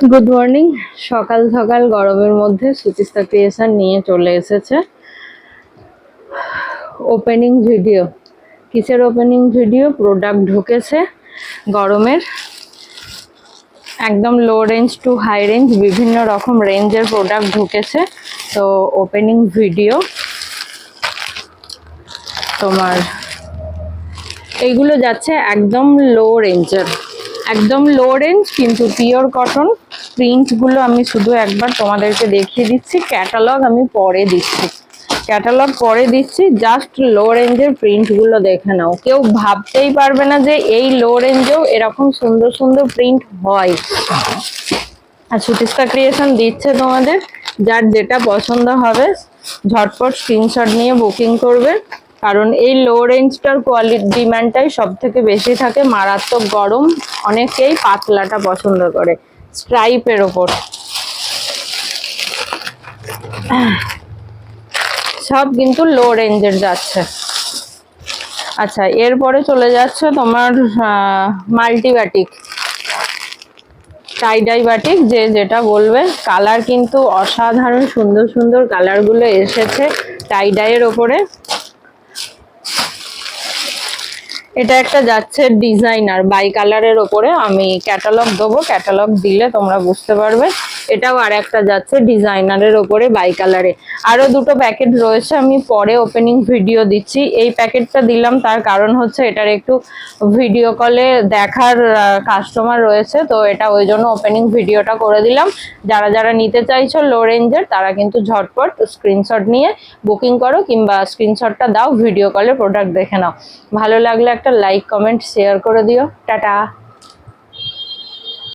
Good morning. সকাল সকাল গরমের মধ্যে সুচিস্তা ক্রিয়েশন নিয়ে চলে এসেছে ওপেনিং ভিডিও। কিসের ওপেনিং ভিডিও? প্রোডাক্ট ঢুকেছে গরমের, একদম low range to high range, বিভিন্ন রকম রেঞ্জের প্রোডাক্ট ঢুকেছে। তো ওপেনিং ভিডিও তোমার এইগুলো যাচ্ছে একদম লো রেঞ্জের, একদম লো রেঞ্জ কিন্তু পিওর কটন। প্রিন্টগুলো আমি শুধু একবার তোমাদেরকে দেখিয়ে দিচ্ছি, ক্যাটালগ আমি পরে দিচ্ছি, ক্যাটালগ পরে দিচ্ছি। জাস্ট লো রেঞ্জের প্রিন্টগুলো দেখে নাও, কেউ ভাবতেই পারবে না যে এই লো রেঞ্জেও এরকম সুন্দর সুন্দর প্রিন্ট হয়। আর সুচিস্তা ক্রিয়েশন দিচ্ছে তোমাদের, যার যেটা পছন্দ হবে ঝটপট স্ক্রিনশট নিয়ে বুকিং করবে, কারণ এই লো রেঞ্জটার কোয়ালিটি ডিমান্ডটাই সব থেকে বেশি থাকে। মারাত্মক গরম, অনেকেই পাতলাটা পছন্দ করে স্ট্রাইপের ওপর, সব কিন্তু লো রেঞ্জের যাচ্ছে। আচ্ছা, এরপরে চলে যাচ্ছে তোমার মাল্টিবাটিক, টাই ডাই বাটিক, যে যেটা বলবে। কালার কিন্তু অসাধারণ সুন্দর সুন্দর কালারগুলো এসেছে টাই ডাইয়ের ওপরে। এটা একটা যাচ্ছে ডিজাইনার বাই কালারের ওপরে, আমি ক্যাটালগ দেবো, ক্যাটালগ দিলে তোমরা বুঝতে পারবে। এটাও আর একটা যাচ্ছে ডিজাইনারের ওপরে বাই কালারে। আরো দুটো প্যাকেট রয়েছে, আমি পরে ওপেনিং ভিডিও দিচ্ছি। এই প্যাকেটটা দিলাম তার কারণ হচ্ছে এটার একটু ভিডিও কলে দেখার কাস্টমার রয়েছে, তো এটা ওই জন্য ওপেনিং ভিডিওটা করে দিলাম। যারা যারা নিতে চাইছো লো রেঞ্জের, তারা কিন্তু ঝটপট স্ক্রিনশট নিয়ে বুকিং করো, কিংবা স্ক্রিনশটটা দাও, ভিডিও কলে প্রোডাক্ট দেখে নাও। ভালো লাগলে একটা লাইক কমেন্ট শেয়ার করে দিও। টাটা।